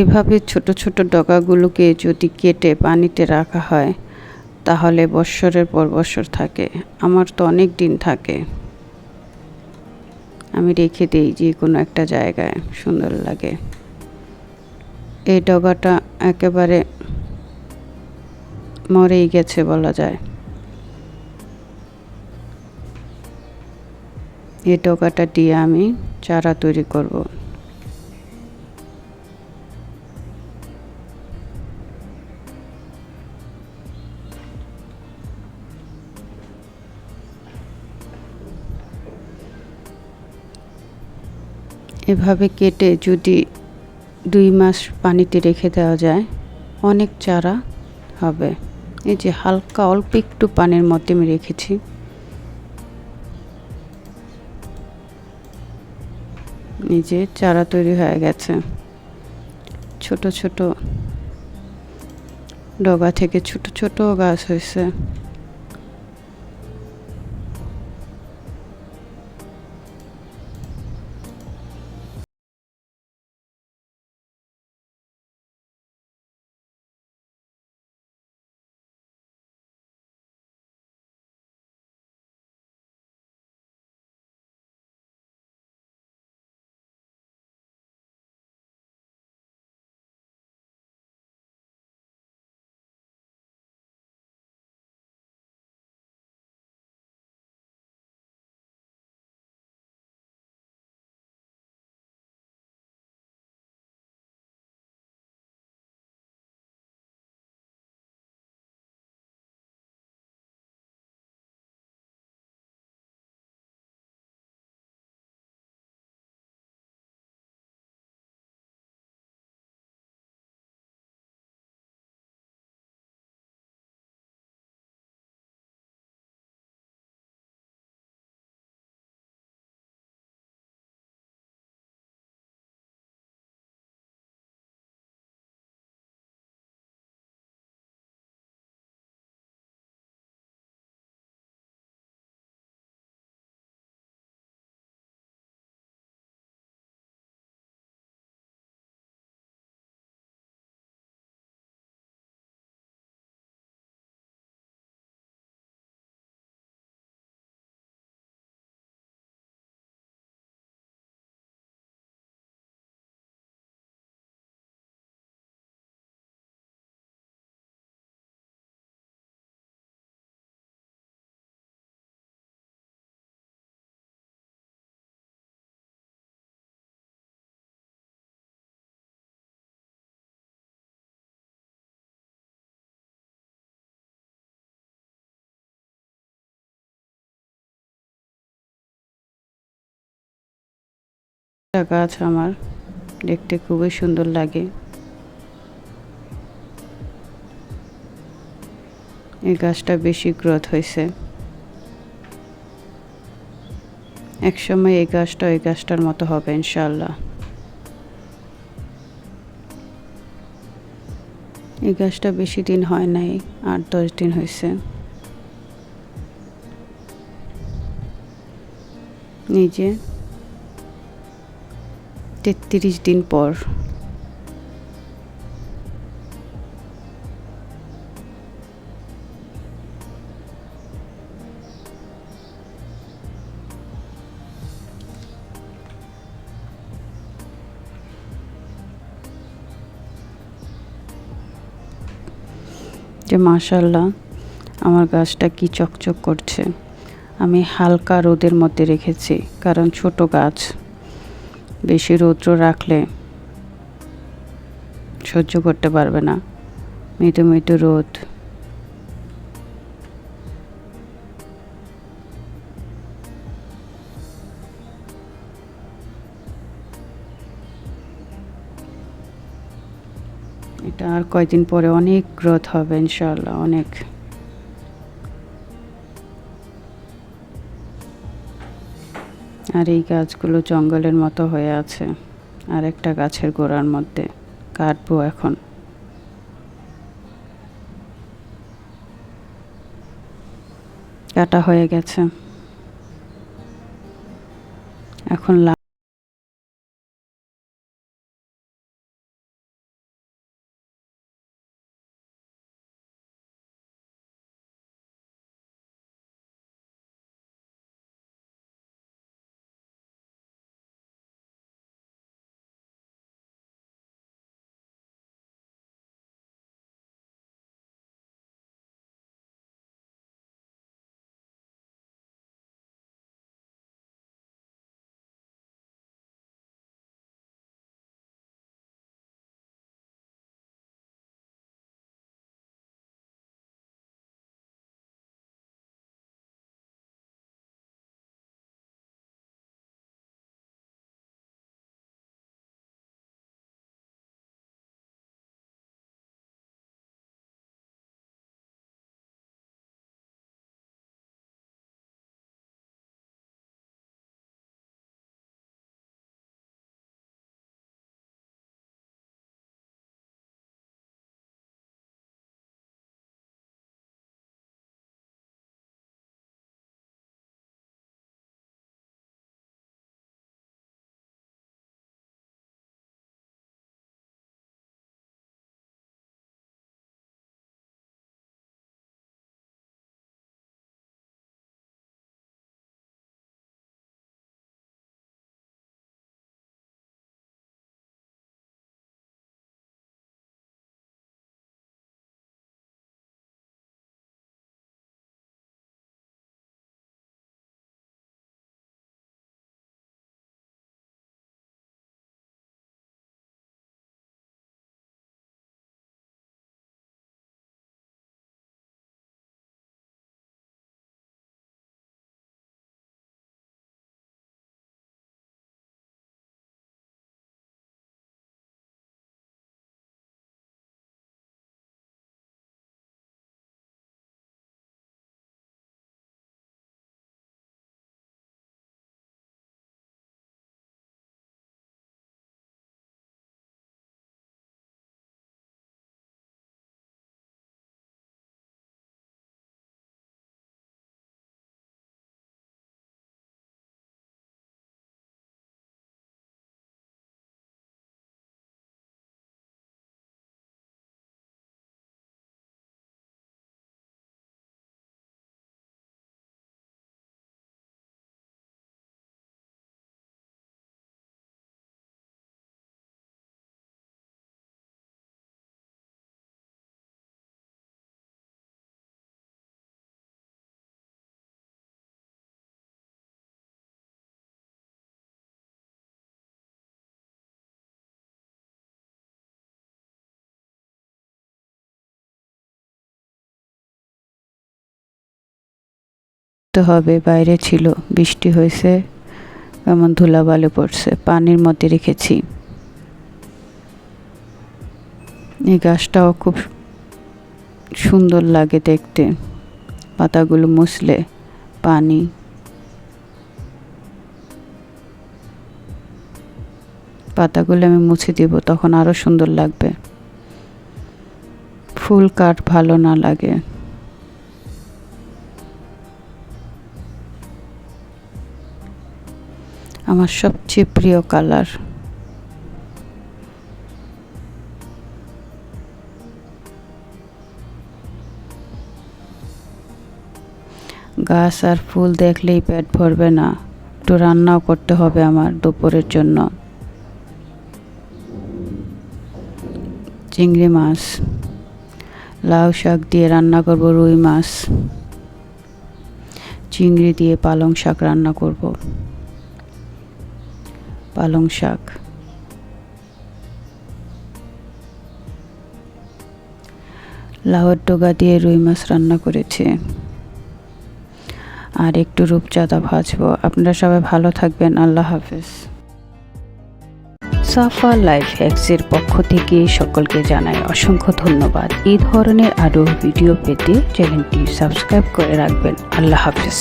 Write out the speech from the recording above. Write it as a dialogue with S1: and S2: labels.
S1: এভাবে ছোট ছোট ডগাগুলোকে যদি কেটে পানিতে রাখা হয় তাহলে বৎসরের পর বৎসর থাকে। আমার তো অনেক দিন থাকে। আমি রেখে দিই যে কোনো একটা জায়গায়, সুন্দর লাগে। এই ডগাটা একেবারে মরেই গেছে বলা যায়। এই ডগাটা দিয়ে আমি চারা তৈরি করব। এভাবে কেটে যদি 2 মাস পানিতে রেখে দেওয়া যায় অনেক চারা হবে। এই যে হালকা অল্প একটু পানির মধ্যে আমি রেখেছি। এই যে চারা তৈরি হয়ে গেছে। ছোট ছোট ডগা থেকে ছোট ছোট গাছ হয়েছে। একটা গাছ আমার দেখতে খুবই সুন্দর লাগে। এই গাছটা বেশি গ্রোথ হয়েছে। একসময় এই গাছটা ওই গাছটার মতো হবে ইনশাআল্লাহ। এই গাছটা বেশি দিন হয় নাই, 8-10 দিন হয়েছে। নিজে 33 দিন পর যে মাশাআল্লাহ আমার গাছটা কি চকচক করছে। আমি হালকা রোদের মধ্যে রেখেছি কারণ ছোট গাছ, বেশি রৌদ্র রাখলে সহ্য করতে পারবে না। মৃদু মৃদু রোদ। এটা আর কয়দিন পরে অনেক গ্রোথ হবে ইনশাআল্লাহ, অনেক। আর এই গাছগুলো জঙ্গলের মতো হয়ে আছে। আর একটা গাছের গোড়ার মধ্যে কাটবো এখন। কাটা হয়ে গেছে এখন। করতে হবে, বাইরে ছিল, বৃষ্টি হয়েছে, কেমন ধুলাবালি পড়ছে, পানির মধ্যে রেখেছি। এই গাছটাও খুব সুন্দর লাগে দেখতে, পাতাগুলো মুছলে পানি। পাতাগুলো আমি মুছে দিব, তখন আরো সুন্দর লাগবে। ফুল কাঠ ভালো না লাগে। আমার সবচেয়ে প্রিয় কালার। গাছ আর ফুল দেখলেই পেট ভরবে না, একটু রান্নাও করতে হবে আমার দুপুরের জন্য। চিংড়ি মাছ, লাউ শাক দিয়ে রান্না করব, রুই মাছ, চিংড়ি দিয়ে পালং শাক রান্না করব। পালং শাক, লাউয়ের ডগা দিয়ে রুই মাছ রান্না করেছি, আর একটু রূপচাঁদা ভাজবো। আপনারা সবাই ভালো থাকবেন, আল্লাহ হাফেজ। সাফা লাইফ হ্যাক্সের পক্ষ থেকে সকলকে জানাই অসংখ্য ধন্যবাদ। এই ধরনের আরও ভিডিও পেতে চ্যানেলটি সাবস্ক্রাইব করে রাখবেন। আল্লাহ হাফেজ।